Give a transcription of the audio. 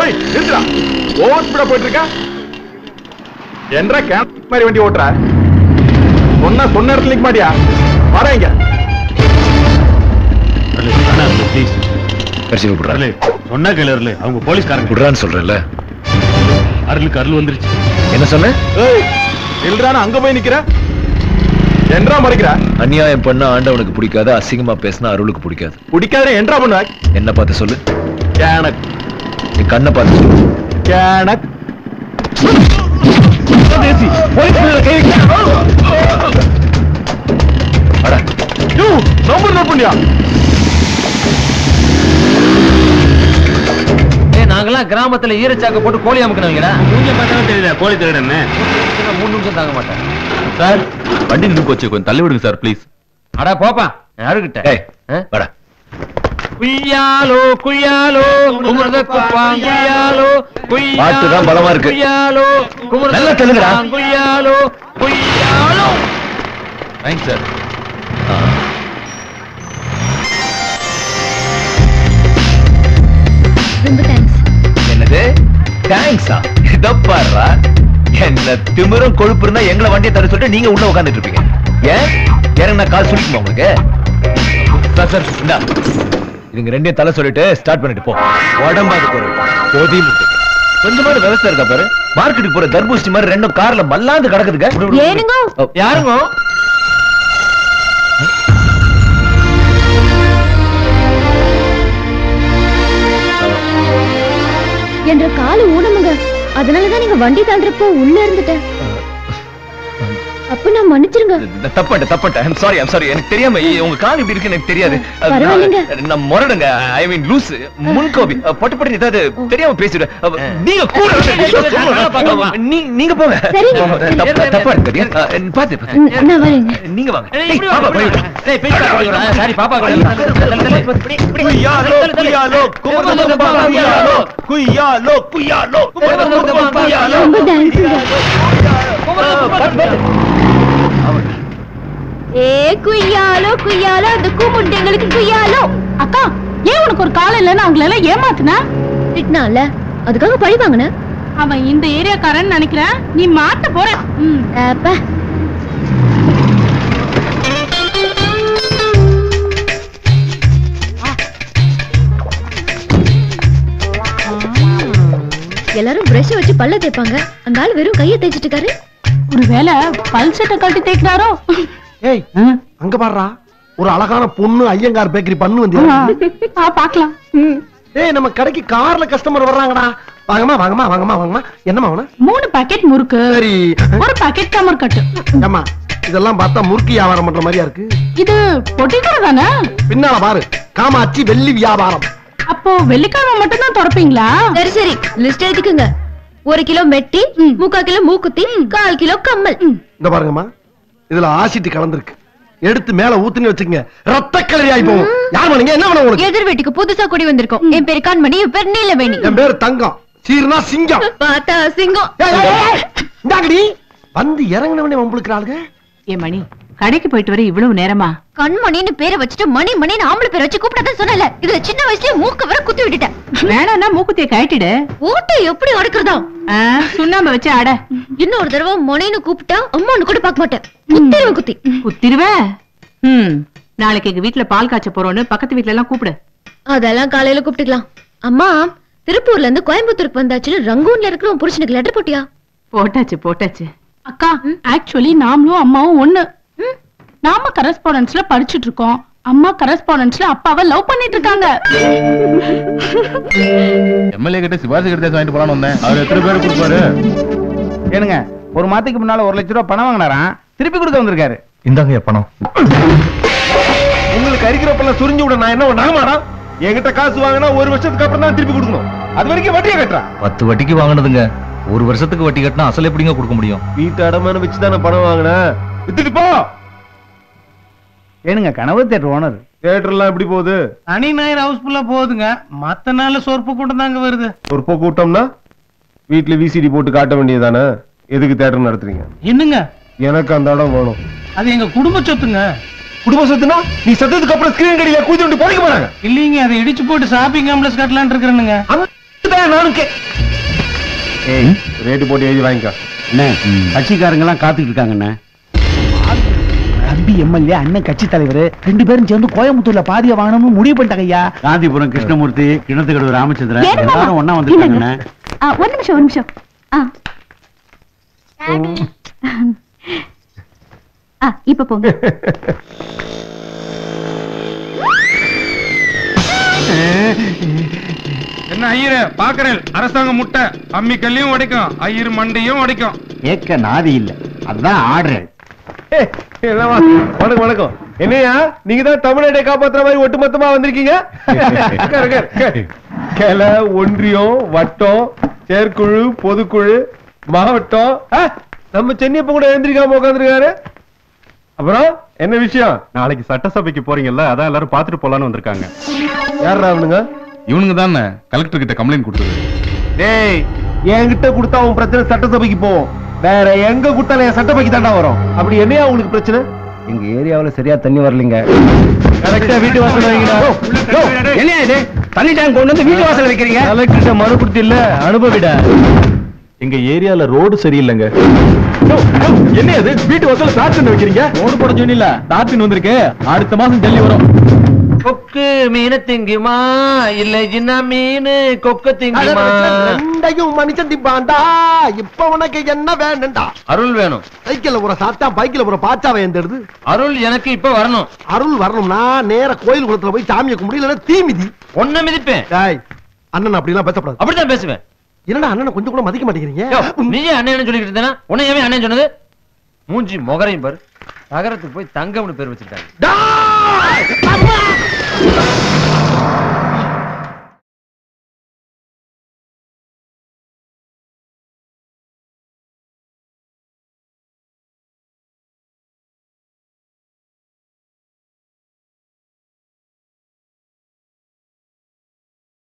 ஓய் நிறுத்துடா. Over speedo போயிட்டு இருக்க. என்றா கேம்ப் மாதிரி வண்டி ஓட்டுற? சொன்ன இடத்துல நிக்க மாட்டியா? வரேங்க. ப்ளீஸ் கர்ஷிவ விடுறாரு. சொன்னா கேளு. அவங்க போலீஸ்காரங்க விடுறான்னு சொல்றேன்ல. அருளுக்கு அருள் வந்துருச்சு. என்ன சொன்ன? ஏய் இல்லறான அங்க போய் நிக்கிற. என்றா மறைக்கிற? அநியாயம் பண்ண ஆண்டவனுக்கு பிடிக்காது, அசிங்கமா பேசினா அருளுக்கு பிடிக்காது. பிடிக்காத என்றா பண்ண? என்ன பார்த்து சொல்லு. கேனக். நீ கண்ணை பார்த்து சொல்லு. கேனக். தேசி போலீஸ் மேல கை வைக்க. அட யூ நம்பர் நோட் பண்ணியா? நாங்கெல்லாம் கிராமத்துல ஈரச்சாக்க போட்டு கோழி அமுக்கணுங்கடா. மூஞ்ச பார்த்தாலும் தெரியல கோழி திருடன்னு. 3 நிமிஷம் தாங்க மாட்டேன் சார். வண்டி நின்னு போச்சு, கொஞ்சம் தள்ளி விடுங்க சார் ப்ளீஸ். அட போப்பா யாருகிட்ட. வாடா. குய்யாலோ குய்யாலோ குமரதக்கு பாங்குய்யாலோ பாட்டு தான் பலமா இருக்கு. குய்யாலோ குமரதக்கு நல்லா தெலுங்குடா. குய்யாலோ குய்யாலோ. Thanks sir. ரொம்ப தேங்க்ஸ். என்னது தேங்க்ஸா? இதப்பாரா என்ன திமிரும் கொழுப்பு இருந்தா எங்களை வண்டியை தர சொல்லிட்டு நீங்க உள்ள உட்கார்ந்துட்டு இருப்பீங்க. ஏன் இறங்கினா கால் சுளிக்குமா உங்களுக்கு? சார் இந்தா இதுங்க ரெண்டையும் தலை சொல்லிட்டு ஸ்டார்ட் பண்ணிட்டு போ. உடம்பாது போதி கொஞ்சமான விவசாயம் இருக்கா பாரு. மார்க்கெட்டுக்கு போற தர்பூசணி மாதிரி ரெண்டும் கார்ல மல்லாந்து கிடக்குதுங்க. ஏனுங்க? யாருங்க? என்ற காலு ஊனமுங்க. அதனாலதான் நீங்க வண்டி தாண்டறப்போ உள்ள இருந்துட்டேன். அப்ப நான் மன்னிச்சிருங்க. தப்பட்ட ஐம் சாரி எனக்கு தெரியாம உங்க கால் இப்படி இருக்கு எனக்கு தெரியாது. நான் முரடுங்க. ஐ மீன் லூஸ் முன்கோபி பட்டு ஏதாவது தெரியாம பேசிடு. நீங்க கூட நீங்க போங்க. தப்பா இருக்கு பாத்து நான் வரேங்க. நீங்க வாங்க. சாரி பாப்பா குய்யாலோ குய்யாலோ குமரதக்கு பாங்குய்யாலோ குய்யாலோ குய்யாலோ குமரதக்கு பாங்குய்யாலோ. ரொம்ப தேங்க்ஸ்ங்க. குய்யாலோ குய்யாலோ அந்த கூமுண்டைங்களுக்கு குய்யாலோ. அக்கா ஏன் உனக்கு ஒரு காலம் இல்லைன்னு அவங்கள எல்லாம் ஏமாத்துனா? திட்டினால அதுக்காக பழி வாங்கின. அவன் இந்த ஏரியாக்காரன் நினைக்கிறேன். நீ மாட்ட போற. அப்ப எல்லாரும் பிரஷ் வச்சு பல்ல தேய்ப்பாங்க. அந்த ஆள் வெறும் கையை தேய்ச்சிட்டு இருக்காரு. ஒருவேளை பல் சட்டை கழட்டி தேய்க்கிறாரோ? ஏய் அங்க பாருடா, ஒரு அழகான பொண்ணு ஐயங்கார் பேக்கரி பண்ணு வந்தியா? பாக்கலாம். ஏய் நம்ம கடைக்கு கார்ல கஸ்டமர் வர்றாங்கடா. வாங்கம்மா வாங்கம்மா வாங்கம்மா வாங்கம்மா. என்னம்மா வேணும்? 3 பாக்கெட் முறுக்கு. சரி. 1 பாக்கெட் கமர் கட்டு. ஏம்மா இதெல்லாம் பார்த்தா முறுக்கு வியாபாரம் பண்ற மாதிரியா இருக்கு. இது பொட்டிக்கடை தானே? பின்னால பாரு காமாட்சி வெள்ளி வியாபாரம். அப்போ வெள்ளிக்கிழமை மட்டும் தான் திறப்பீங்களா? சரி சரி லிஸ்ட் எழுதிக்குங்க. 1 கிலோ மெட்டி, 3/4 கிலோ மூக்குத்தி, 1/4 கிலோ கம்மல். இந்த பாருங்கம்மா இதுல ஆசிட் கலந்துருக்கு. எடுத்து மேல ஊத்துன்னு வச்சுக்கங்க, ரத்த கலரி ஆயி போகும். யார் நீங்க? என்ன வேணும் உங்களுக்கு? எதிர் வீட்டுக்கு புதுசா குடி வந்திருக்கோம். என் பேரு கண்மணி, என் பேர் நீலவேணி. என் பேரு தங்கம். சீர்னா சிங்கம். பார்த்தா சிங்கம். இந்தாங்கடி வந்து இறங்கினவனே வம்புளுக்குறாளுங்க. ஏ மணி கடைக்கு போயிட்டு வர இவ்வளவு நேரமா? கண்மணின்னு பேரை வச்சுட்டு மணி மணின்னு ஆம்பளை பேரை வச்சு கூப்பிட்டதான் சொன்னல. இதுல சின்ன வயசுலயே மூக்க வர குத்தி விட்டுட்டேன். வேணாம்னா மூக்குத்திய கட்டிடு. ஓட்டை எப்படி அடக்குறதா? சுண்ணாம்பு வச்சு அட. இன்னொரு தடவை மணின்னு கூப்பிட்டா அம்மான்னு கூட பார்க்க மாட்டேன். குத்திருவேன் குத்தி. குத்திருவேன். நாளைக்கு எங்க வீட்டுல பால் காய்ச்ச போறோம்னு பக்கத்து வீட்டுல எல்லாம் கூப்பிடு. அதெல்லாம் காலையில கூப்பிட்டுக்கலாம். அம்மா திருப்பூர்ல இருந்து கோயம்புத்தூருக்கு வந்தாச்சுன்னு ரங்கூன்ல இருக்கிற புருஷனுக்கு லெட்டர் போட்டியா? போட்டாச்சு. அக்கா ஆக்சுவலி நாமளும் அம்மாவும் ஒண்ணு. நாம கரஸ்பாண்டன்ஸ்ல படிச்சுட்டு இருக்கோம். அம்மா கரஸ்பாண்டன்ஸ்ல அப்பாவை லவ் பண்ணிட்டு இருக்காங்க. எம்எல்ஏ கிட்ட சிபாரிசு கடிதம் வாங்கிட்டு போலான்னு வந்தேன். அவர் எத்தனை பேர் கொடுப்பாரு? ஏனுங்க ஒரு மாதத்துக்கு முன்னால 1 லட்சம் ரூபாய் பணம் வாங்கினாராம். திருப்பி கொடுக்க வந்திருக்காரு. இந்தாங்க பணம். உங்களுக்கு அரிக்கிறப்பெல்லாம் சுரிஞ்சு விட நான் என்ன பண்ணாமாடா? என்கிட்ட காசு வாங்கினா 1 வருஷத்துக்கு அப்புறம் தான் திருப்பி கொடுக்கணும். அது வரைக்கும் வட்டியை கட்டுறா. 10 வட்டிக்கு வாங்கினதுங்க. 1 வருஷத்துக்கு வட்டி கட்டினா அசல் எப்படிங்க கொடுக்க முடியும்? வீட்டு அடமான வச்சுதானே பணம் வாங்கினேன். வித்துட்டு போ. ஏனுங்க கனவு தேட்டர் ஓனர். தியேட்டர்லாம் எப்படி போகுது? சனி ஞாயிறு ஹவுஸ்ஃபுல்லா போகுதுங்க. மத்த நாள்ல சொற்ப கூட்டம் தாங்க வருது. சொற்ப கூட்டம்னா வீட்டுல விசிடி போட்டு காட்ட வேண்டியதானே? எதுக்கு தியேட்டர் நடத்துறீங்க? என்னங்க எனக்கு அந்த இடம் வேணும். அது எங்க குடும்ப சொத்துங்க. குடும்ப சொத்துனா நீ செத்ததுக்கு அப்புறம் ஸ்கிரீன் கடியில கூதி விட்டு போடிக்க போறாங்க. இல்லீங்க அதை இடிச்சு போட்டு ஷாப்பிங் காம்ப்ளெக்ஸ் கட்டலாம்னு இருக்கறேனுங்க. அந்த அதான் நானும் ரேட்டு போட்டு எழுதி வாங்கிக்கோ. அண்ணே கட்சிக்காரங்க எல்லாம் காத்துக்கிட்டு இருக்காங்க அண்ணே. தம்பி எம்எல்ஏ அண்ணன் கட்சி தலைவர் 2 பேரும் சேர்ந்து கோயம்புத்தூர்ல பாதிய வாங்கணும்னு முடிவு பண்ணிட்டாங்க ஐயா. காந்திபுரம் கிருஷ்ணமூர்த்தி, கிணத்துக்கடவு ராமச்சந்திரன் எல்லாரும் ஒண்ணா வந்துட்டாங்க அண்ணே. ஒரு நிமிஷம். இப்ப போங்க. என்ன ஐயர பாக்குறேன், அரசாங்க முட்டை அம்மி கல்லையும் உடைக்கும், ஐயர் மண்டையும் உடைக்கும். ஏக்க நாதி இல்ல, அதான் ஆர்டர். வணக்கம் வணக்கம். என்னையா நீங்க தான் தமிழ்நாட்டை காப்பாத்துற மாதிரி ஒட்டுமொத்தமா வந்திருக்கீங்க? கிளை, ஒன்றியம், வட்டம், செயற்குழு, பொதுக்குழு, மாவட்டம், நம்ம சென்னியப்ப கூட எழுந்திரிக்காம உட்காந்துருக்காரு. அப்புறம் என்ன விஷயம்? நாளைக்கு சட்டசபைக்கு போறீங்கல்ல, அதான் எல்லாரும் பாத்துட்டு போலான்னு வந்திருக்காங்க. யாரா அவனுங்க? இவனுங்க தானே கலெக்டர் கிட்ட கம்ப்ளைண்ட் கொடுத்தது. டேய், என்கிட்ட கொடுத்தா உன் பிரச்சனை சட்டசபைக்கு போவோம், வேற எங்க கொடுத்தாலும் என் சட்டசபைக்கு தாண்டா வரும். அப்படி என்னையா உங்களுக்கு பிரச்சனை? எங்க ஏரியாவுல சரியா தண்ணி வரலீங்க. கரெக்டா வீட்டு வாசல் வைங்கடா. என்ன இது தண்ணி டேங்க் கொண்டு வந்து வீட்டு வாசல் வைக்கிறீங்க? கலெக்டர் மறுபடியும் இல்ல, அனுபவிட. எங்க ஏரியால ரோடு சரியில்லைங்க. என்ன அது வீட்டு வாசல்ல தாத்து வைக்கிறீங்க? ரோடு போட சொன்னில, தாத்தின் வந்திருக்கு. அடுத்த மாசம் டெல்லி வரும். கொக்கு மீன திங்குமா இல்ல சின்ன மீனு கொக்கு திங்குமா? ரெண்டையும் மனுஷன் திம்பாண்டா. இப்ப உனக்கு என்ன வேணும்டா? அருள் வேணும். சைக்கிள்ல ஒரு சாத்தா, பைக்கில் ஒரு பாச்சா வேண்டது. அருள் எனக்கு இப்ப வரணும். அருள் வரணும்னா நேர கோயில் குளத்துல போய் சாமியை கும்பிடு, இல்லைன்னா தீமிதி. ஒன்ன மிதிப்பேன். டேய், அண்ணன் அப்படிலாம் பேசப்படாது. அப்படித்தான் பேசுவேன். என்னடா அண்ணனை கொஞ்சம் கூட மதிக்க மாட்டேங்கிறீங்க? நீயே அண்ணன் சொல்லிக்கிட்டு இருந்தேனா? உன்னை ஏன் அண்ணன் சொன்னது? மூஞ்சி முகரையும் பாரு. நகரத்துக்கு போய் தங்கம்னு பேர் வச்சிருக்காங்க. டேய், அம்மா!